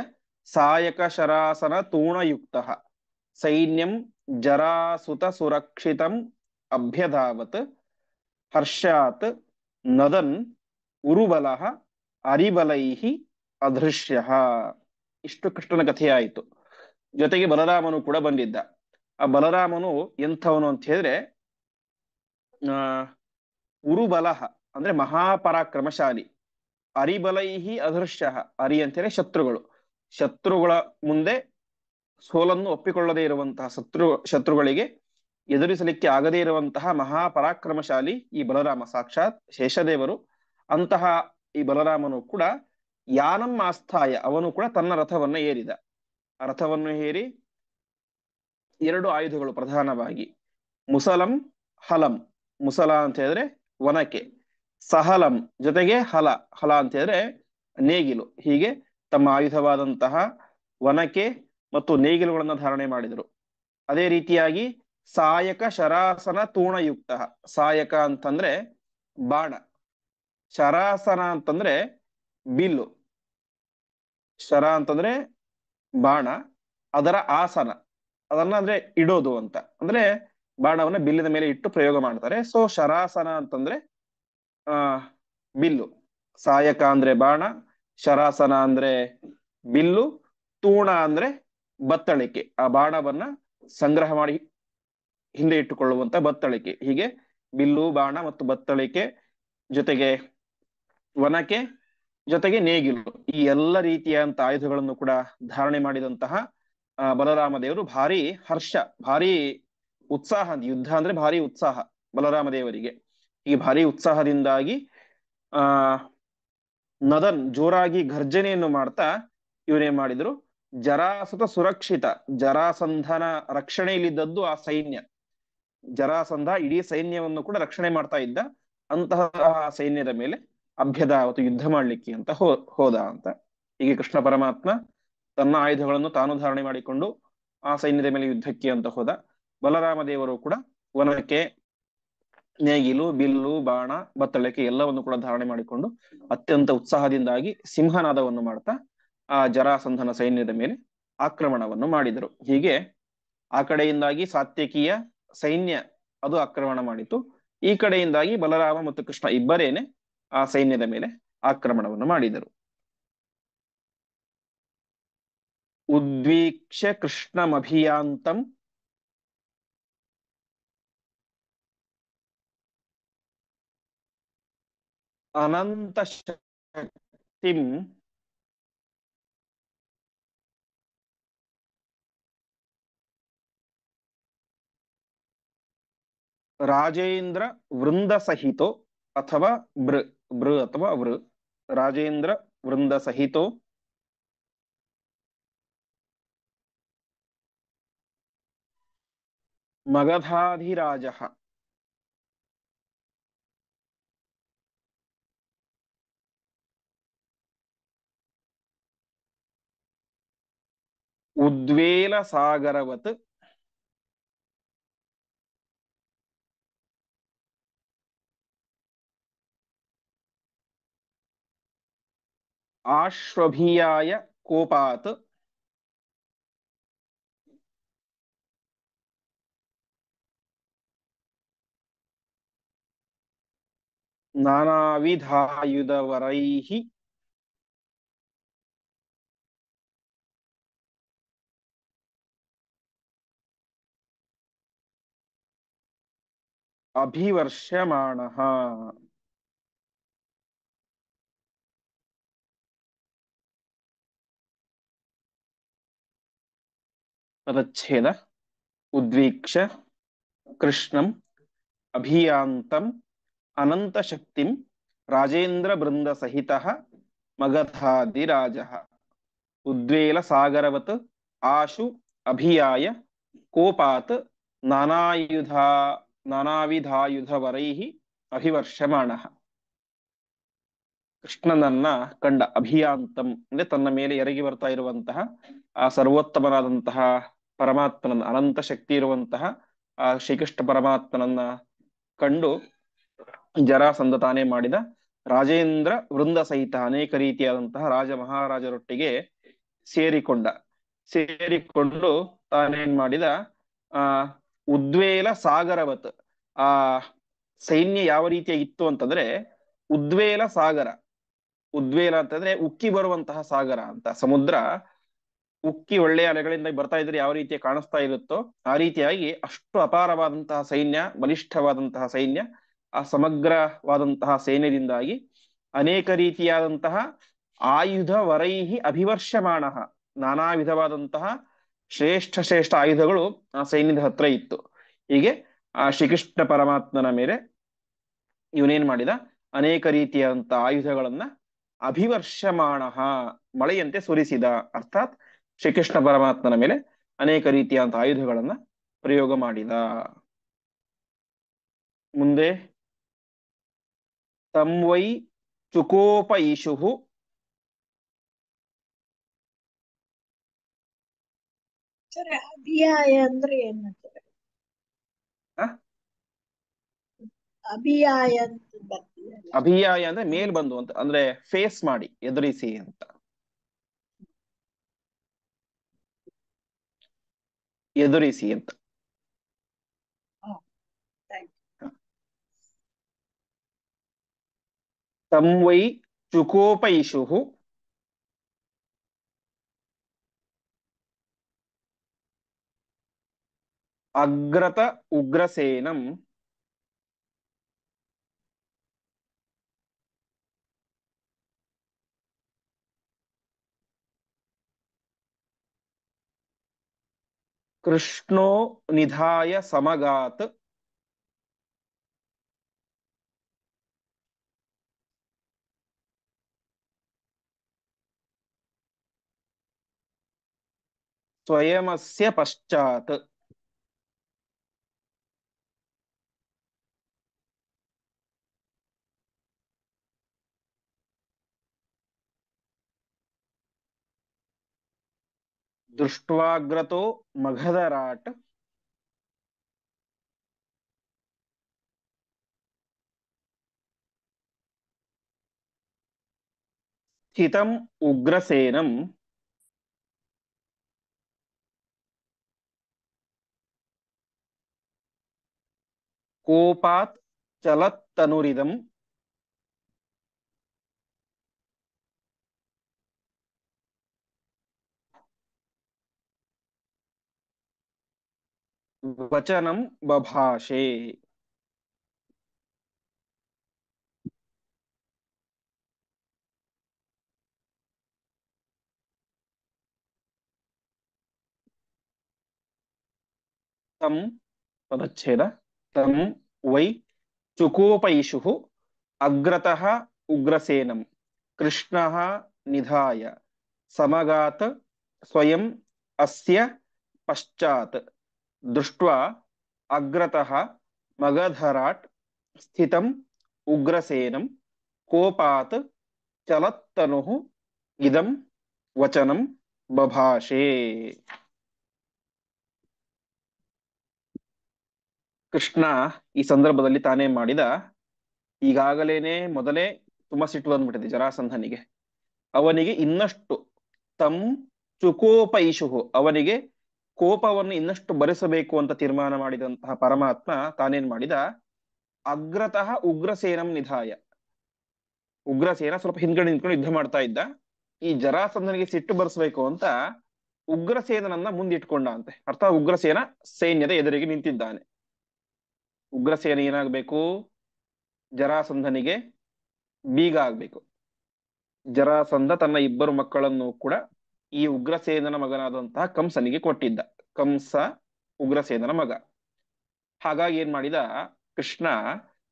ಸಾಯಕ ಶರಾಸನ ತೂಣಯುಕ್ತಃ ಸೈನ್ಯಂ ಜರಾಸುತ ಸುರಕ್ಷಿತಂ ಅಭ್ಯಧಾವತ್ ಹರ್ಷಾತ್ ನದನ್ ಉರುಬಲಃ ಅರಿಬಲೈಹಿ ಅದೃಶ್ಯ. ಇಷ್ಟು ಕೃಷ್ಣನ ಕಥೆಯಾಯಿತು. ಜೊತೆಗೆ ಬಲರಾಮನು ಕೂಡ ಬಂದಿದ್ದ. ಆ ಬಲರಾಮನು ಎಂಥವನು ಅಂತ ಹೇಳಿದ್ರೆ ಉರುಬಲಃ ಅಂದ್ರೆ ಮಹಾಪರಾಕ್ರಮಶಾಲಿ, ಅರಿಬಲೈಹಿ ಅದೃಶ್ಯ. ಅರಿ ಅಂತೇಳಿ ಶತ್ರುಗಳು, ಶತ್ರುಗಳ ಮುಂದೆ ಸೋಲನ್ನು ಒಪ್ಪಿಕೊಳ್ಳದೇ ಇರುವಂತಹ ಶತ್ರುಗಳಿಗೆ ಎದುರಿಸಲಿಕ್ಕೆ ಆಗದೇ ಇರುವಂತಹ ಮಹಾಪರಾಕ್ರಮಶಾಲಿ ಈ ಬಲರಾಮ, ಸಾಕ್ಷಾತ್ ಶೇಷದೇವರು. ಅಂತಹ ಈ ಬಲರಾಮನು ಕೂಡ ಯಾನಂ ಆಸ್ಥಾಯ, ಅವನು ಕೂಡ ತನ್ನ ರಥವನ್ನ ಏರಿದ. ಆ ರಥವನ್ನು ಏರಿ ಎರಡು ಆಯುಧಗಳು ಪ್ರಧಾನವಾಗಿ, ಮುಸಲಂ ಹಲಂ, ಮುಸಲ ಅಂತ ಹೇಳಿದ್ರೆ ವನಕೆ, ಸಹಲಂ ಜೊತೆಗೆ ಹಲ, ಹಲ ಅಂತ ಹೇಳಿದ್ರೆ ನೇಗಿಲು, ಹೀಗೆ ತಮ್ಮ ಆಯುಧವಾದಂತಹ ವನಕೆ ಮತ್ತು ನೇಗಿಲುಗಳನ್ನ ಧಾರಣೆ ಮಾಡಿದರು. ಅದೇ ರೀತಿಯಾಗಿ ಸಾಯಕ ಶರಾಸನ ತೂಣಯುಕ್ತ, ಸಾಯಕ ಅಂತಂದ್ರೆ ಬಾಣ, ಶರಾಸನ ಅಂತಂದ್ರೆ ಬಿಲ್ಲು, ಶರ ಅಂತಂದ್ರೆ ಬಾಣ, ಅದರ ಆಸನ ಅದನ್ನ ಅಂದ್ರೆ ಇಡೋದು ಅಂತ, ಅಂದ್ರೆ ಬಾಣವನ್ನ ಬಿಲ್ಲಿನ ಮೇಲೆ ಇಟ್ಟು ಪ್ರಯೋಗ ಮಾಡ್ತಾರೆ. ಸೊ ಶರಾಸನ ಅಂತಂದ್ರೆ ಆ ಬಿಲ್ಲು, ಸಾಯಕ ಅಂದ್ರೆ ಬಾಣ, ಶರಾಸನ ಅಂದ್ರೆ ಬಿಲ್ಲು, ತೂಣ ಅಂದ್ರೆ ಬತ್ತಳಿಕೆ, ಆ ಬಾಣವನ್ನ ಸಂಗ್ರಹ ಮಾಡಿ ಹಿಂದೆ ಇಟ್ಟುಕೊಳ್ಳುವಂತ ಬತ್ತಳಿಕೆ. ಹೀಗೆ ಬಿಲ್ಲು, ಬಾಣ ಮತ್ತು ಬತ್ತಳಿಕೆ ಜೊತೆಗೆ ವನಕೆ ಜೊತೆಗೆ ನೇಗಿಲು, ಈ ಎಲ್ಲ ರೀತಿಯಂತ ಆಯುಧಗಳನ್ನು ಕೂಡ ಧಾರಣೆ ಮಾಡಿದಂತಹ ಬಲರಾಮ ದೇವರು ಭಾರಿ ಹರ್ಷ, ಭಾರಿ ಉತ್ಸಾಹ, ಯುದ್ಧ ಅಂದ್ರೆ ಭಾರಿ ಉತ್ಸಾಹ ಬಲರಾಮ ದೇವರಿಗೆ. ಈ ಭಾರಿ ಉತ್ಸಾಹದಿಂದಾಗಿ ಆ ನದನ್ ಜೋರಾಗಿ ಘರ್ಜನೆಯನ್ನು ಮಾಡ್ತಾ ಇವರೇನ್ ಮಾಡಿದ್ರು, ಜರಾಸತ ಸುರಕ್ಷಿತ, ಜರಾಸಂಧನ ರಕ್ಷಣೆಯಲ್ಲಿದ್ದದ್ದು ಆ ಸೈನ್ಯ, ಜರಾಸಂಧ ಇಡೀ ಸೈನ್ಯವನ್ನು ಕೂಡ ರಕ್ಷಣೆ ಮಾಡ್ತಾ ಇದ್ದ, ಅಂತಹ ಸೈನ್ಯದ ಮೇಲೆ ಅಭ್ಯದಾವತು ಯುದ್ಧ ಮಾಡ್ಲಿಕ್ಕೆ ಅಂತ ಹೋದ ಅಂತ. ಹೀಗೆ ಕೃಷ್ಣ ಪರಮಾತ್ಮ ತನ್ನ ಆಯುಧಗಳನ್ನು ತಾನು ಧಾರಣೆ ಮಾಡಿಕೊಂಡು ಆ ಸೈನ್ಯದ ಮೇಲೆ ಯುದ್ಧಕ್ಕೆ ಅಂತ ಹೋದ. ಬಲರಾಮ ದೇವರು ಕೂಡ ವನಕ್ಕೆ, ನೇಗಿಲು, ಬಿಲ್ಲು, ಬಾಣ, ಬತ್ತಳಿಕೆ ಎಲ್ಲವನ್ನು ಕೂಡ ಧಾರಣೆ ಮಾಡಿಕೊಂಡು ಅತ್ಯಂತ ಉತ್ಸಾಹದಿಂದಾಗಿ ಸಿಂಹನಾದವನ್ನು ಮಾಡ್ತಾ ಆ ಜರಾಸಂಧನ ಸೈನ್ಯದ ಮೇಲೆ ಆಕ್ರಮಣವನ್ನು ಮಾಡಿದರು. ಹೀಗೆ ಆ ಕಡೆಯಿಂದಾಗಿ ಸಾತ್ಯಕಿಯ ಸೈನ್ಯ ಅದು ಆಕ್ರಮಣ ಮಾಡಿತು, ಈ ಕಡೆಯಿಂದಾಗಿ ಬಲರಾಮ ಮತ್ತು ಕೃಷ್ಣ ಇಬ್ಬರೇನೆ ಆ ಸೈನ್ಯದ ಮೇಲೆ ಆಕ್ರಮಣವನ್ನು ಮಾಡಿದರು. ಉದ್ವೀಕ್ಷ್ಯ ಕೃಷ್ಣಮಭಿಯಾಂತಂ ಅನಂತ ಶಕ್ತಿಂ ರಾಜೇಂದ್ರ ವೃಂದ ಸಹಿತೋ ಅಥವಾ ಬೃ, ಬೃ ಅಥವಾ ವೃ, ರಾಜೇಂದ್ರ ವೃಂದ ಸಹಿತೋ ಮಗಧಾಧಿರಾಜ ಉದ್ವೇಲ ಸಾಗರವತ್ ಆಶ್ವಭೀಯಾಯ ಕೋಪಾತ್ ನಾನಾವಿಧಾಯುಧವರೈಃ ಅಭಿವರ್ಷಮಾಣಃ. ಪದಚ್ಛೇದ. ಉದ್ವೀಕ್ಷ ಕೃಷ್ಣಂ ಅಭಿಯಾಂತಂ ಅನಂತ ಶಕ್ತಿಂ ರಾಜೇಂದ್ರ ಬೃಂದ ಸಹಿತಃ ಮಗಧಾದಿರಾಜಃ ಉದ್ವೇಲ ಸಾಗರವತ್ ಆಶು ಅಭಿಯಾಯ ಕೋಪಾತ್ ನಾನಾವಿಧಾಯುಧವರೈಃ ಅಭಿವರ್ಷಮಾಣಃ. ಕೃಷ್ಣನನ್ನ ಕಂಡ, ಅಭಿಯಾಂತಂ ಅಂದ್ರೆ ತನ್ನ ಮೇಲೆ ಎರಗಿ ಬರ್ತಾ ಇರುವಂತಹ ಆ ಸರ್ವೋತ್ತಮನಾದಂತಹ ಪರಮಾತ್ಮನನ್ನ, ಅನಂತ ಶಕ್ತಿ ಇರುವಂತಹ ಆ ಶ್ರೀಕೃಷ್ಣ ಪರಮಾತ್ಮನನ್ನ ಕಂಡು ಜರಾಸಂಧ ತಾನೇ ಮಾಡಿದ ರಾಜೇಂದ್ರ ವೃಂದ ಸಹಿತ ಅನೇಕ ರೀತಿಯಾದಂತಹ ರಾಜ ಮಹಾರಾಜರೊಟ್ಟಿಗೆ ಸೇರಿಕೊಂಡು ತಾನೇನ್ ಮಾಡಿದ, ಆ ಉದ್ವೇಲ ಸಾಗರವತ್, ಆ ಸೈನ್ಯ ಯಾವ ರೀತಿಯಾಗಿತ್ತು ಅಂತಂದ್ರೆ ಉದ್ವೇಲ ಸಾಗರ, ಉದ್ವೇಲ ಅಂತಂದ್ರೆ ಉಕ್ಕಿ ಬರುವಂತಹ ಸಾಗರ ಅಂತ. ಸಮುದ್ರ ಉಕ್ಕಿ ಒಳ್ಳೆಯ ಅಲೆಗಳಿಂದ ಬರ್ತಾ ಇದ್ರೆ ಯಾವ ರೀತಿ ಕಾಣಿಸ್ತಾ ಇರುತ್ತೋ ಆ ರೀತಿಯಾಗಿ ಅಷ್ಟು ಅಪಾರವಾದಂತಹ ಸೈನ್ಯ, ಬಲಿಷ್ಠವಾದಂತಹ ಸೈನ್ಯ, ಆ ಸಮಗ್ರವಾದಂತಹ ಸೈನ್ಯದಿಂದಾಗಿ ಅನೇಕ ರೀತಿಯಾದಂತಹ ಆಯುಧ ವರೈಹಿ ಅಭಿವರ್ಷಮಾಣ, ನಾನಾ ವಿಧವಾದಂತಹ ಶ್ರೇಷ್ಠ ಶ್ರೇಷ್ಠ ಆಯುಧಗಳು ಆ ಸೈನ್ಯದ ಹತ್ರ ಇತ್ತು. ಹೀಗೆ ಆ ಶ್ರೀಕೃಷ್ಣ ಪರಮಾತ್ಮನ ಮೇಲೆ ಇವನೇನ್ ಮಾಡಿದ, ಅನೇಕ ರೀತಿಯಂತ ಆಯುಧಗಳನ್ನ ಅಭಿವರ್ಷಮಾಣ, ಮಳೆಯಂತೆ ಸುರಿಸಿದ. ಅರ್ಥಾತ್ ಶ್ರೀಕೃಷ್ಣ ಪರಮಾತ್ಮನ ಮೇಲೆ ಅನೇಕ ರೀತಿಯಂತ ಆಯುಧಗಳನ್ನ ಪ್ರಯೋಗ ಮಾಡಿದ. ಮುಂದೆ ತಂವೈ ಚುಕೋಪಯಿಷು, ಸರ್ ಅಭಿಯಾಯ ಅಂದ್ರೆ ಏನು ಸರ್? ಅಭಿಯಾಯ ಅಂತ ಬರ್ತೀಯಲ್ಲ. ಅಭಿಯಾಯ ಅಂದ್ರೆ ಮೇಲ್ ಬಂದು ಅಂತ, ಅಂದ್ರೆ ಫೇಸ್ ಮಾಡಿ, ಎದುರಿಸಿ ಅಂತ. ಎದುರಿಸಿ ಅಂತ. ತಂವೈ ಚುಕೋಪಯಿಷು ಅಗ್ರತ ಉಗ್ರಸೇನಂ ಕೃಷ್ಣೋ ನಿಧಾಯ ಸಮಗಾತ್ ಸ್ವಯಮಸ್ಯ ಪಶ್ಚಾತ್. ದೃಷ್ಟ್ವಾಗ್ರತೋ ಮಗಧರಾಟ್ ಸ್ಥಿತಂ ಉಗ್ರಸೇನಂ ಕೋಪಾತ್ ಚಲತ್ತನುರಿದಂ ವಚನಂ ಬಭಾಷೆ. ತಂ ಪದಚ್ಛೇದ. ತಂ ವೈ ಚುಕೋಪಯಿಷು ಅಗ್ರತಃ ಉಗ್ರಸೇನಂ ಕೃಷ್ಣಃ ನಿಧಾಯ ಸಮಗಾತ್ ಸ್ವಯಂ ಅಸ್ಯ ಪಶ್ಚಾತ್ ದೃಷ್ಟ್ವಾ ಅಗ್ರತಃ ಮಗಧರಾಟ್ ಸ್ಥಿತಂ ಉಗ್ರಸೇನಂ ಕೋಪಾತ್ ಚಲತ್ತನುಃ ಇದಂ ವಚನಂ ಬಭಾಷೆ. ಕೃಷ್ಣ ಈ ಸಂದರ್ಭದಲ್ಲಿ ತಾನೇ ಮಾಡಿದ, ಈಗಾಗಲೇನೆ ಮೊದಲೇ ತುಂಬಾ ಸಿಟ್ಟು ಬಂದ್ಬಿಟ್ಟಿದೆ ಜರಾಸಂಧನಿಗೆ. ಅವನಿಗೆ ಇನ್ನಷ್ಟು ತಂ ಚುಕೋಪಯಿಷು, ಅವನಿಗೆ ಕೋಪವನ್ನು ಇನ್ನಷ್ಟು ಭರಿಸಬೇಕು ಅಂತ ತೀರ್ಮಾನ ಮಾಡಿದಂತಹ ಪರಮಾತ್ಮ ತಾನೇನ್ ಮಾಡಿದ, ಅಗ್ರತಃ ಉಗ್ರಸೇನಂ ನಿಧಾಯ, ಉಗ್ರಸೇನ ಸ್ವಲ್ಪ ಹಿಂದ್ಗಡೆ ನಿಂತ್ಕೊಂಡು ಯುದ್ಧ ಮಾಡ್ತಾ ಇದ್ದ. ಈ ಜರಾಸಂಧನಿಗೆ ಸಿಟ್ಟು ಬರ್ಸ್ಬೇಕು ಅಂತ ಉಗ್ರಸೇನನನ್ನ ಮುಂದಿಟ್ಕೊಂಡ ಅಂತೆ. ಅರ್ಥಾತ್ ಉಗ್ರಸೇನ ಸೈನ್ಯದ ಎದುರಿಗೆ ನಿಂತಿದ್ದಾನೆ. ಉಗ್ರಸೇನ ಏನಾಗ್ಬೇಕು, ಜರಾಸಂಧನಿಗೆ ಬೀಗ ಆಗ್ಬೇಕು. ಜರಾಸಂಧ ತನ್ನ ಇಬ್ಬರು ಮಕ್ಕಳನ್ನು ಕೂಡ ಈ ಉಗ್ರಸೇನನ ಮಗನಾದಂತಹ ಕಂಸನಿಗೆ ಕೊಟ್ಟಿದ್ದ. ಕಂಸ ಉಗ್ರಸೇನನ ಮಗ. ಹಾಗಾಗಿ ಏನ್ ಮಾಡಿದ ಕೃಷ್ಣ,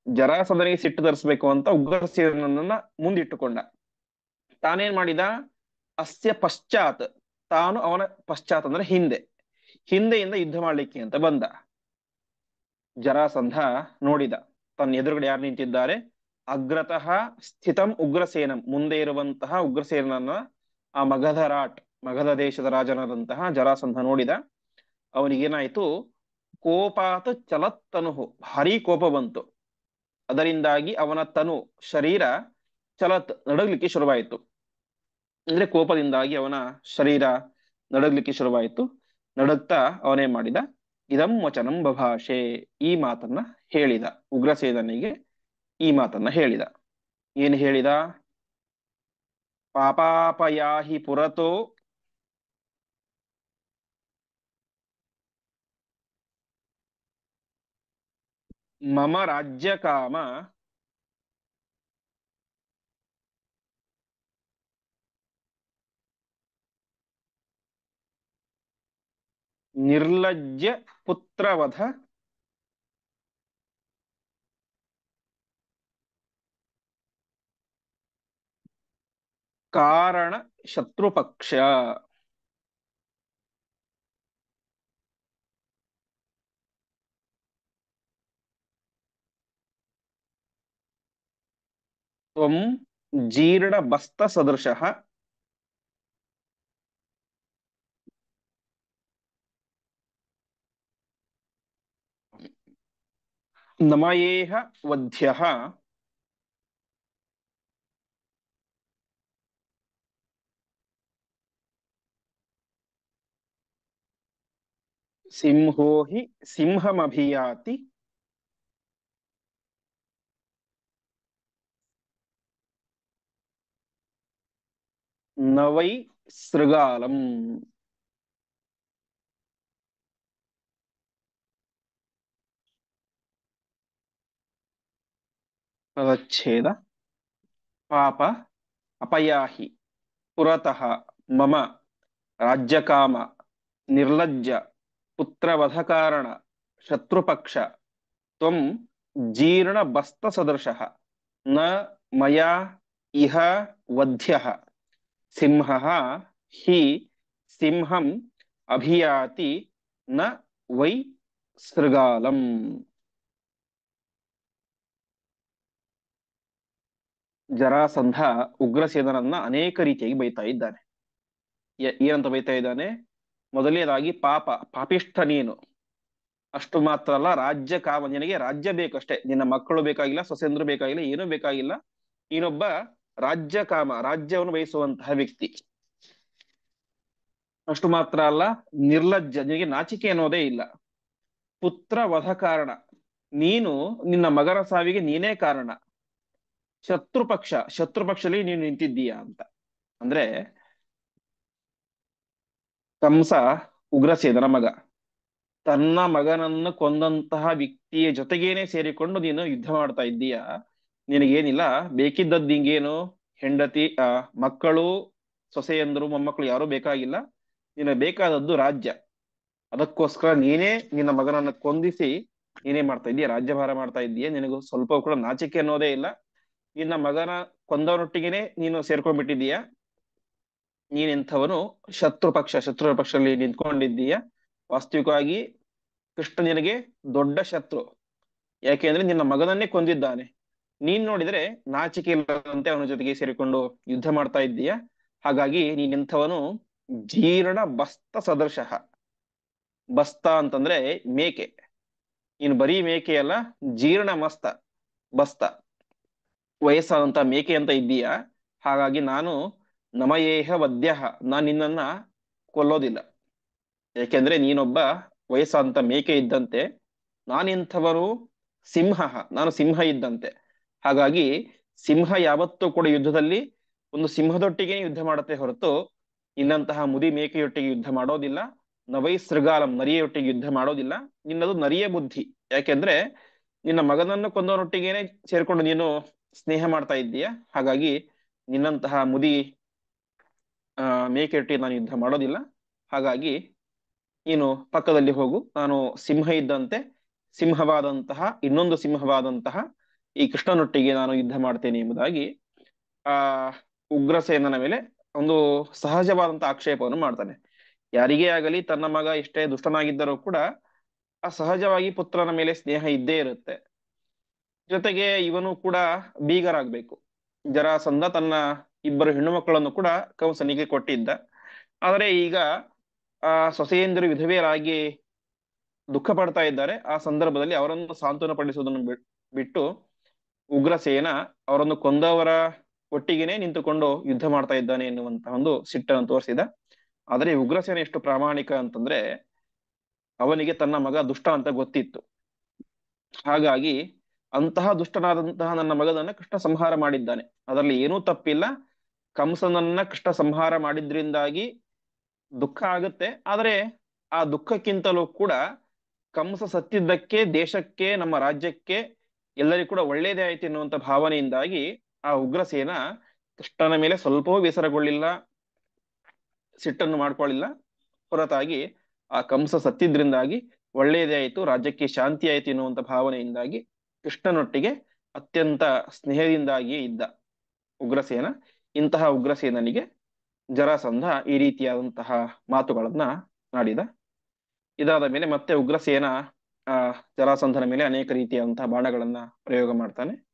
ಜರಾಸಂಧನಿಗೆ ಸಿಟ್ಟು ತರಿಸ್ಬೇಕು ಅಂತ ಉಗ್ರಸೇನನನ್ನ ಮುಂದಿಟ್ಟುಕೊಂಡ. ತಾನೇನ್ ಮಾಡಿದ, ಅಸ್ಯ ಪಶ್ಚಾತ್, ತಾನು ಅವನ ಪಶ್ಚಾತ್ ಅಂದ್ರೆ ಹಿಂದೆ, ಹಿಂದೆಯಿಂದ ಯುದ್ಧ ಮಾಡ್ಲಿಕ್ಕೆ ಅಂತ ಬಂದ. ಜರಾಸಂಧ ನೋಡಿದ ತನ್ನ ಎದುರುಗಡೆ ಯಾರು ನಿಂತಿದ್ದಾರೆ, ಅಗ್ರತಃ ಸ್ಥಿತಂ ಉಗ್ರಸೇನಂ, ಮುಂದೆ ಇರುವಂತಹ ಉಗ್ರಸೇನನ ಆ ಮಗಧರಾಟ್, ಮಗಧ ದೇಶದ ರಾಜನಾದಂತಹ ಜರಾಸಂಧ ನೋಡಿದ. ಅವನಿಗೇನಾಯ್ತು, ಕೋಪಾತ್ ಚಲತ್ತನು, ಭಾರಿ ಕೋಪ ಬಂತು. ಅದರಿಂದಾಗಿ ಅವನ ತನು, ಶರೀರ ಚಲತ್, ನಡಗ್ಲಿಕ್ಕೆ ಶುರುವಾಯಿತು. ಅಂದ್ರೆ ಕೋಪದಿಂದಾಗಿ ಅವನ ಶರೀರ ನಡಗ್ಲಿಕ್ಕೆ ಶುರುವಾಯಿತು. ನಡುಗ್ತಾ ಅವನೇನ್ ಮಾಡಿದ, ಇದಂ ವಚನಂ ಬಭಾಷೆ, ಈ ಮಾತನ್ನ ಹೇಳಿದ. ಉಗ್ರಸೇನನಿಗೆ ಈ ಮಾತನ್ನ ಹೇಳಿದ. ಏನ್ ಹೇಳಿದ, ಪಾಪಾಪಯಾಹಿ ಪುರತೋ ಮಮ ರಾಜ್ಯ ಕಾಮ ನಿರ್ಲಜ್ಜ ಪುತ್ರವಧ ಕಾರಣ ಶತ್ರುಪಕ್ಷ. ತ್ವಂ ಜೀರ್ಣ ಬಸ್ತ ಸದೃಶಃ ನಮಯೇಹ ವಧ್ಯಃ ಸಿಂಹೋ ಹಿ ಸಿಂಹಮಭಿಯಾತಿ ನ ವೈ ಸೃಗಾಲಂ. ಪದಚ್ಛೇದ. ಪಾಪ ಅಪಯಾಹಿ ಪುರತಃ ಮಮ ರಾಜ್ಯಕಾಮ ನಿರ್ಲಜ್ಜ ಪುತ್ರವಧಕಾರಣ ಶತ್ರುಪಕ್ಷ ತ್ವಂ ಜೀರ್ಣ ಬಸ್ತ ಸದೃಶಃ ನ ಮಯಾ ಇಹ ವಧ್ಯಃ ಸಿಂಹಃ ಹಿ ಸಿಂಹಂ ಅಭಿಯಾತಿ ನ ವೈ ಸೃಗಾಲಂ. ಜರಾಸಂಧ ಉಗ್ರಸೇನನನ್ನ ಅನೇಕ ರೀತಿಯಾಗಿ ಬೈತಾ ಇದ್ದಾನೆ. ಏನಂತ ಬೈತಾ ಇದ್ದಾನೆ? ಮೊದಲನೇದಾಗಿ ಪಾಪ, ಪಾಪಿಷ್ಠ ನೀನು. ಅಷ್ಟು ಮಾತ್ರ ಅಲ್ಲ, ರಾಜ್ಯ ಕಾಮ, ನಿನಗೆ ರಾಜ್ಯ ಬೇಕಷ್ಟೇ, ನಿನ್ನ ಮಕ್ಕಳು ಬೇಕಾಗಿಲ್ಲ, ಸೊಸೆಂದ್ರು ಬೇಕಾಗಿಲ್ಲ, ಏನೂ ಬೇಕಾಗಿಲ್ಲ. ನೀನೊಬ್ಬ ರಾಜ್ಯ ಕಾಮ, ರಾಜ್ಯವನ್ನು ಬಯಸುವಂತಹ ವ್ಯಕ್ತಿ. ಅಷ್ಟು ಮಾತ್ರ ಅಲ್ಲ, ನಿರ್ಲಜ್ಜ, ನಿನಗೆ ನಾಚಿಕೆ ಅನ್ನೋದೇ ಇಲ್ಲ. ಪುತ್ರ ವಧ ಕಾರಣ, ನೀನು ನಿನ್ನ ಮಗನ ಸಾವಿಗೆ ನೀನೇ ಕಾರಣ. ಶತ್ರುಪಕ್ಷ, ಶತ್ರುಪಕ್ಷದಲ್ಲಿ ನೀನು ನಿಂತಿದ್ದೀಯಾ ಅಂತ. ಅಂದ್ರೆ ಕಂಸ ಉಗ್ರಸೇನನ ಮಗ, ತನ್ನ ಮಗನನ್ನು ಕೊಂದಂತಹ ವ್ಯಕ್ತಿಯ ಜೊತೆಗೇನೆ ಸೇರಿಕೊಂಡು ನೀನು ಯುದ್ಧ ಮಾಡ್ತಾ ಇದ್ದೀಯ. ನಿನಗೇನಿಲ್ಲ, ಬೇಕಿದ್ದದ್ದು ಹಿಂಗೇನು, ಹೆಂಡತಿ ಮಕ್ಕಳು, ಸೊಸೆಯಂದರು, ಮೊಮ್ಮಕ್ಕಳು ಯಾರೂ ಬೇಕಾಗಿಲ್ಲ. ನಿನಗೆ ಬೇಕಾದದ್ದು ರಾಜ್ಯ. ಅದಕ್ಕೋಸ್ಕರ ನೀನೇ ನಿನ್ನ ಮಗನನ್ನು ಕೊಂದಿಸಿ ನೀನೇ ಮಾಡ್ತಾ ಇದ್ದೀಯ, ರಾಜ್ಯಭಾರ ಮಾಡ್ತಾ ಇದ್ದೀಯ. ನಿನಗೂ ಸ್ವಲ್ಪ ಕೂಡ ನಾಚಿಕೆ ಅನ್ನೋದೇ ಇಲ್ಲ. ನಿನ್ನ ಮಗನ ಕೊಂದವನೊಟ್ಟಿಗೆನೆ ನೀನು ಸೇರ್ಕೊಂಡ್ಬಿಟ್ಟಿದ್ದೀಯ. ನೀನೆಂಥವನು? ಶತ್ರು ಪಕ್ಷದಲ್ಲಿ ನಿಂತ್ಕೊಂಡಿದ್ದೀಯ. ವಾಸ್ತವಿಕವಾಗಿ ಕೃಷ್ಣ ನಿನಗೆ ದೊಡ್ಡ ಶತ್ರು. ಯಾಕೆಂದ್ರೆ ನಿನ್ನ ಮಗನನ್ನೇ ಕೊಂದಿದ್ದಾನೆ. ನೀನ್ ನೋಡಿದ್ರೆ ನಾಚಿಕೆ ಇಲ್ಲದಂತೆ ಅವನ ಜೊತೆಗೆ ಸೇರಿಕೊಂಡು ಯುದ್ಧ ಮಾಡ್ತಾ ಇದ್ದೀಯ. ಹಾಗಾಗಿ ನೀನೆಂಥವನು? ಜೀರ್ಣ ಬಸ್ತ ಸದೃಶಃ. ಬಸ್ತ ಅಂತಂದ್ರೆ ಮೇಕೆ. ನೀನು ಬರೀ ಮೇಕೆ ಅಲ್ಲ, ಜೀರ್ಣ ಮಸ್ತ, ಬಸ್ತ, ವಯಸ್ಸಾದಂತ ಮೇಕೆ ಅಂತ ಇದ್ದೀಯ. ಹಾಗಾಗಿ ನಾನು ನಮಯೇಹ ವದ್ಯಃ, ನಾನು ನಿನ್ನನ್ನ ಕೊಲ್ಲೋದಿಲ್ಲ. ಯಾಕೆಂದ್ರೆ ನೀನೊಬ್ಬ ವಯಸ್ಸಾದಂತ ಮೇಕೆ ಇದ್ದಂತೆ, ನಾನಿಂಥವನು ಸಿಂಹ, ನಾನು ಸಿಂಹ ಇದ್ದಂತೆ. ಹಾಗಾಗಿ ಸಿಂಹ ಯಾವತ್ತೂ ಕೂಡ ಯುದ್ಧದಲ್ಲಿ ಒಂದು ಸಿಂಹದೊಟ್ಟಿಗೆ ಯುದ್ಧ ಮಾಡುತ್ತೆ ಹೊರತು ಇನ್ನಂತಹ ಮುದಿ ಮೇಕೆಯೊಟ್ಟಿಗೆ ಯುದ್ಧ ಮಾಡೋದಿಲ್ಲ. ನವೈ ಸೃಗಾಲಂ, ನರಿಯೊಟ್ಟಿಗೆ ಯುದ್ಧ ಮಾಡೋದಿಲ್ಲ. ನಿನ್ನದು ನರಿಯ ಬುದ್ಧಿ. ಯಾಕೆಂದ್ರೆ ನಿನ್ನ ಮಗನನ್ನು ಕೊಂದವನೊಟ್ಟಿಗೇನೆ ಸೇರ್ಕೊಂಡು ನೀನು ಸ್ನೇಹ ಮಾಡ್ತಾ ಇದ್ದೀಯ. ಹಾಗಾಗಿ ನಿನ್ನಂತಹ ಮುದಿ ಮೇಕೆಯೊಟ್ಟಿಗೆ ನಾನು ಯುದ್ಧ ಮಾಡೋದಿಲ್ಲ. ಹಾಗಾಗಿ ನೀನು ಪಕ್ಕದಲ್ಲಿ ಹೋಗು, ನಾನು ಸಿಂಹ ಇದ್ದಂತೆ ಸಿಂಹವಾದಂತಹ, ಇನ್ನೊಂದು ಸಿಂಹವಾದಂತಹ ಈ ಕೃಷ್ಣನೊಟ್ಟಿಗೆ ನಾನು ಯುದ್ಧ ಮಾಡ್ತೇನೆ ಎಂಬುದಾಗಿ ಆ ಉಗ್ರಸೇನನ ಮೇಲೆ ಒಂದು ಸಹಜವಾದಂತಹ ಆಕ್ಷೇಪವನ್ನು ಮಾಡ್ತಾನೆ. ಯಾರಿಗೇ ಆಗಲಿ ತನ್ನ ಮಗ ಎಷ್ಟೇ ದುಷ್ಟನಾಗಿದ್ದರೂ ಕೂಡ ಆ ಸಹಜವಾಗಿ ಪುತ್ರನ ಮೇಲೆ ಸ್ನೇಹ ಇದ್ದೇ ಇರುತ್ತೆ. ಜೊತೆಗೆ ಇವನು ಕೂಡ ಬೀಗರಾಗ್ಬೇಕು. ಜರಾಸಂಧ ತನ್ನ ಇಬ್ಬರು ಹೆಣ್ಣು ಮಕ್ಕಳನ್ನು ಕೂಡ ಕಂಸನಿಗೆ ಕೊಟ್ಟಿದ್ದ. ಆದರೆ ಈಗ ಸೊಸೆಯಂದಿರು ವಿಧವೆಯರಾಗಿ ದುಃಖ ಪಡ್ತಾ ಇದ್ದಾರೆ. ಆ ಸಂದರ್ಭದಲ್ಲಿ ಅವರನ್ನು ಸಾಂತ್ವನ ಪಡಿಸುವುದನ್ನು ಬಿಟ್ಟು ಉಗ್ರಸೇನ ಅವರನ್ನು ಕೊಂದವರ ಒಟ್ಟಿಗೆನೆ ನಿಂತುಕೊಂಡು ಯುದ್ಧ ಮಾಡ್ತಾ ಇದ್ದಾನೆ ಎನ್ನುವಂತಹ ಒಂದು ಸಿಟ್ಟನ್ನು ತೋರಿಸಿದ. ಆದರೆ ಉಗ್ರಸೇನ ಎಷ್ಟು ಪ್ರಾಮಾಣಿಕ ಅಂತಂದ್ರೆ, ಅವನಿಗೆ ತನ್ನ ಮಗ ದುಷ್ಟ ಅಂತ ಗೊತ್ತಿತ್ತು. ಹಾಗಾಗಿ ಅಂತಹ ದುಷ್ಟನಾದಂತಹ ನನ್ನ ಮಗನನ್ನ ಕೃಷ್ಣ ಸಂಹಾರ ಮಾಡಿದ್ದಾನೆ, ಅದರಲ್ಲಿ ಏನೂ ತಪ್ಪಿಲ್ಲ. ಕಂಸನನ್ನ ಕೃಷ್ಣ ಸಂಹಾರ ಮಾಡಿದ್ರಿಂದಾಗಿ ದುಃಖ ಆಗುತ್ತೆ. ಆದರೆ ಆ ದುಃಖಕ್ಕಿಂತಲೂ ಕೂಡ ಕಂಸ ಸತ್ತಿದ್ದಕ್ಕೆ ದೇಶಕ್ಕೆ, ನಮ್ಮ ರಾಜ್ಯಕ್ಕೆ, ಎಲ್ಲರಿಗೂ ಕೂಡ ಒಳ್ಳೇದೇ ಆಯ್ತು ಎನ್ನುವಂತ ಭಾವನೆಯಿಂದಾಗಿ ಆ ಉಗ್ರಸೇನ ಕೃಷ್ಣನ ಮೇಲೆ ಸ್ವಲ್ಪವೂ ಬೇಸರಗೊಳ್ಳಿಲ್ಲ, ಸಿಟ್ಟನ್ನು ಮಾಡ್ಕೊಳ್ಳಿಲ್ಲ. ಹೊರತಾಗಿ ಆ ಕಂಸ ಸತ್ತಿದ್ರಿಂದಾಗಿ ಒಳ್ಳೆಯದೇ ಆಯಿತು, ರಾಜ್ಯಕ್ಕೆ ಶಾಂತಿ ಆಯಿತು ಎನ್ನುವಂತ ಭಾವನೆಯಿಂದಾಗಿ ಕೃಷ್ಣನೊಟ್ಟಿಗೆ ಅತ್ಯಂತ ಸ್ನೇಹದಿಂದಾಗಿಯೇ ಇದ್ದ ಉಗ್ರಸೇನ. ಇಂತಹ ಉಗ್ರಸೇನನಿಗೆ ಜರಾಸಂಧ ಈ ರೀತಿಯಾದಂತಹ ಮಾತುಗಳನ್ನ ಆಡಿದ. ಇದಾದ ಮೇಲೆ ಮತ್ತೆ ಉಗ್ರಸೇನ ಆ ಜರಾಸಂಧನ ಮೇಲೆ ಅನೇಕ ರೀತಿಯಾದಂತಹ ಬಾಣಗಳನ್ನ ಪ್ರಯೋಗ ಮಾಡ್ತಾನೆ.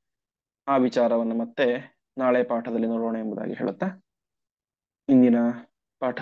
ಆ ವಿಚಾರವನ್ನು ಮತ್ತೆ ನಾಳೆ ಪಾಠದಲ್ಲಿ ನೋಡೋಣ ಎಂಬುದಾಗಿ ಹೇಳುತ್ತಾ ಇಂದಿನ ಪಾಠ